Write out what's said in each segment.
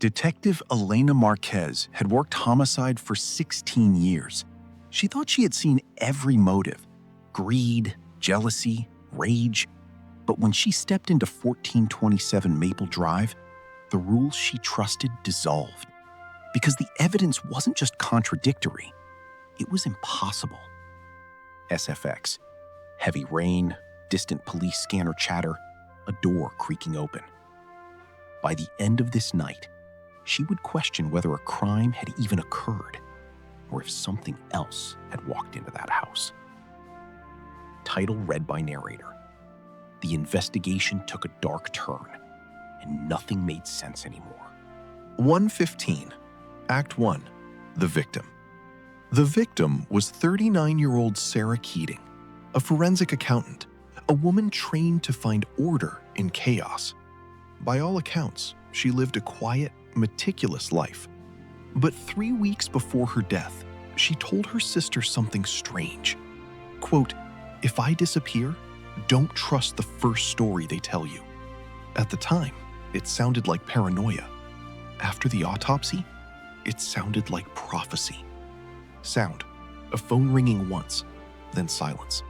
Detective Elena Marquez had worked homicide for 16 years. She thought she had seen every motive: greed, jealousy, rage. But when she stepped into 1427 Maple Drive, the rules she trusted dissolved. Because the evidence wasn't just contradictory, it was impossible. SFX, heavy rain, distant police scanner chatter, a door creaking open. By the end of this night, she would question whether a crime had even occurred, or if something else had walked into that house. Title read by narrator. The investigation took a dark turn, and nothing made sense anymore. 115, Act 1, The Victim. The victim was 39-year-old Sarah Keating, a forensic accountant, a woman trained to find order in chaos. By all accounts, she lived a quiet, meticulous life. But 3 weeks before her death, she told her sister something strange. Quote, "If I disappear, don't trust the first story they tell you." At the time, it sounded like paranoia. After the autopsy, it sounded like prophecy. Sound, a phone ringing once, then silence.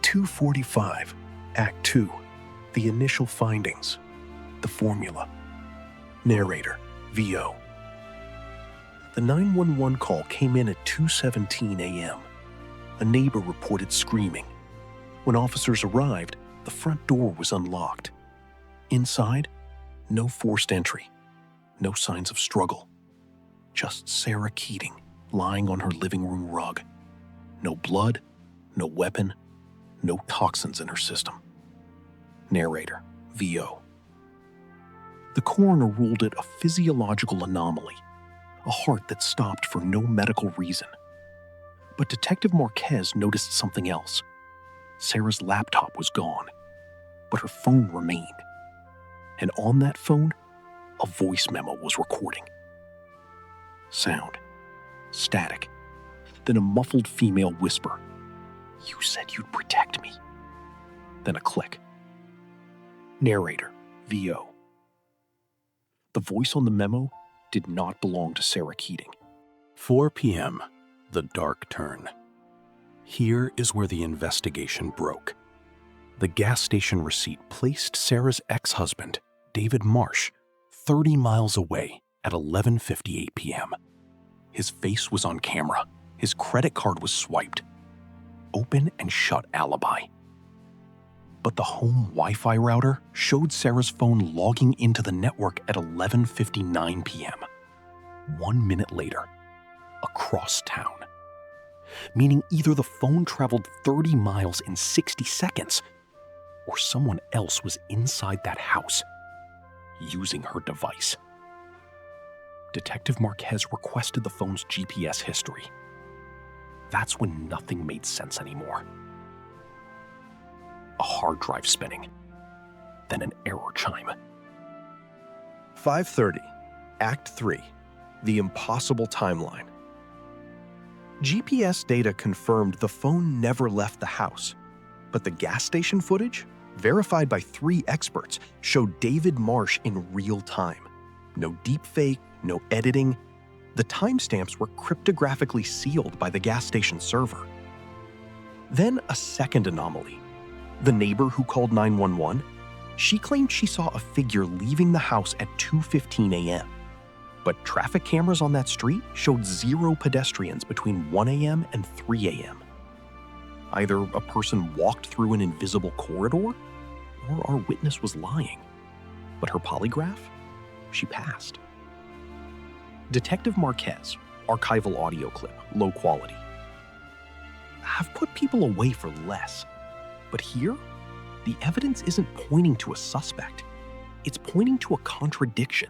245, Act 2, The Initial Findings, The Formula. Narrator, VO. The 911 call came in at 2:17 a.m. A neighbor reported screaming. When officers arrived, the front door was unlocked. Inside, no forced entry, no signs of struggle. Just Sarah Keating lying on her living room rug. No blood, no weapon, no toxins in her system. Narrator, VO. The coroner ruled it a physiological anomaly, a heart that stopped for no medical reason. But Detective Marquez noticed something else. Sarah's laptop was gone, but her phone remained. And on that phone, a voice memo was recording. Sound, static, then a muffled female whisper. "You said you'd protect me." Then a click. Narrator, VO. The voice on the memo did not belong to Sarah Keating. 4 p.m., the dark turn. Here is where the investigation broke. The gas station receipt placed Sarah's ex-husband, David Marsh, 30 miles away at 11:58 p.m. His face was on camera. His credit card was swiped. Open and shut alibi. But the home Wi-Fi router showed Sarah's phone logging into the network at 11:59 p.m. 1 minute later, across town. Meaning either the phone traveled 30 miles in 60 seconds, or someone else was inside that house, using her device. Detective Marquez requested the phone's GPS history. That's when nothing made sense anymore. A hard drive spinning, then an error chime. 530, Act 3, The Impossible Timeline. GPS data confirmed the phone never left the house, but the gas station footage, verified by 3 experts, showed David Marsh in real time. No deepfake, no editing. The timestamps were cryptographically sealed by the gas station server. Then a second anomaly. The neighbor who called 911, she claimed she saw a figure leaving the house at 2:15 a.m. But traffic cameras on that street showed 0 pedestrians between 1 a.m. and 3 a.m. Either a person walked through an invisible corridor, or our witness was lying. But her polygraph? She passed. Detective Marquez, archival audio clip, low quality. Have put people away for less. But here, the evidence isn't pointing to a suspect. It's pointing to a contradiction.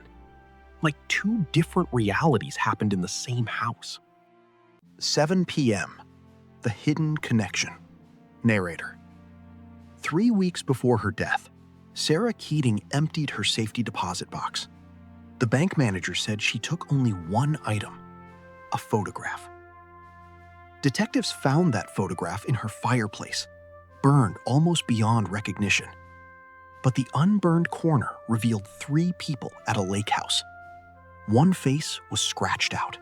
Like 2 different realities happened in the same house. 7 p.m. The Hidden Connection. Narrator. 3 weeks before her death, Sarah Keating emptied her safety deposit box. The bank manager said she took only one item, a photograph. Detectives found that photograph in her fireplace, burned almost beyond recognition. But the unburned corner revealed 3 people at a lake house. One face was scratched out.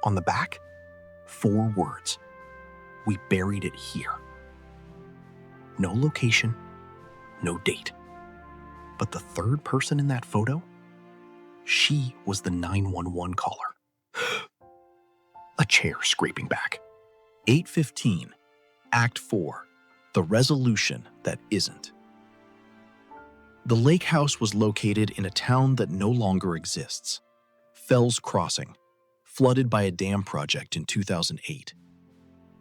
On the back, 4 words. "We buried it here." No location, no date. But the third person in that photo, she was the 911 caller. A chair scraping back. 8:15, Act 4, The Resolution That Isn't. The lake house was located in a town that no longer exists, Fells Crossing, flooded by a dam project in 2008.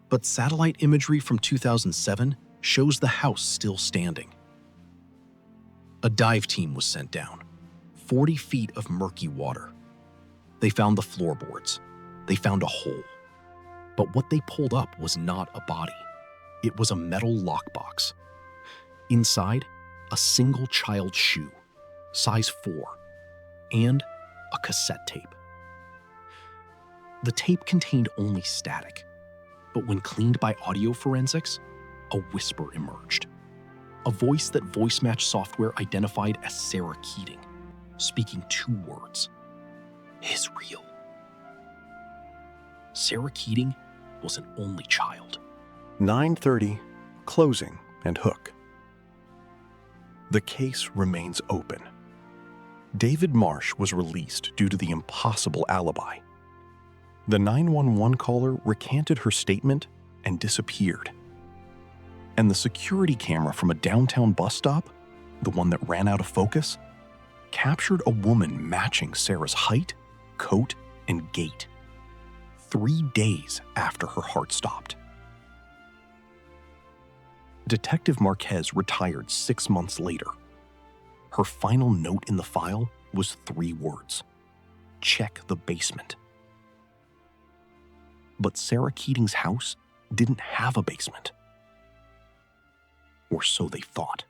But satellite imagery from 2007 shows the house still standing. A dive team was sent down, 40 feet of murky water. They found the floorboards. They found a hole. But what they pulled up was not a body. It was a metal lockbox. Inside, a single child's shoe, size 4, and a cassette tape. The tape contained only static, but when cleaned by audio forensics, a whisper emerged. A voice that voice match software identified as Sarah Keating, speaking 2 words: Israel. Sarah Keating was an only child. 9:30, closing and hook. The case remains open. David Marsh was released due to the impossible alibi. The 911 caller recanted her statement and disappeared. And the security camera from a downtown bus stop, the one that ran out of focus, captured a woman matching Sarah's height, coat, and gait 3 days after her heart stopped. Detective Marquez retired 6 months later. Her final note in the file was 3 words: check the basement. But Sarah Keating's house didn't have a basement. Or so they thought.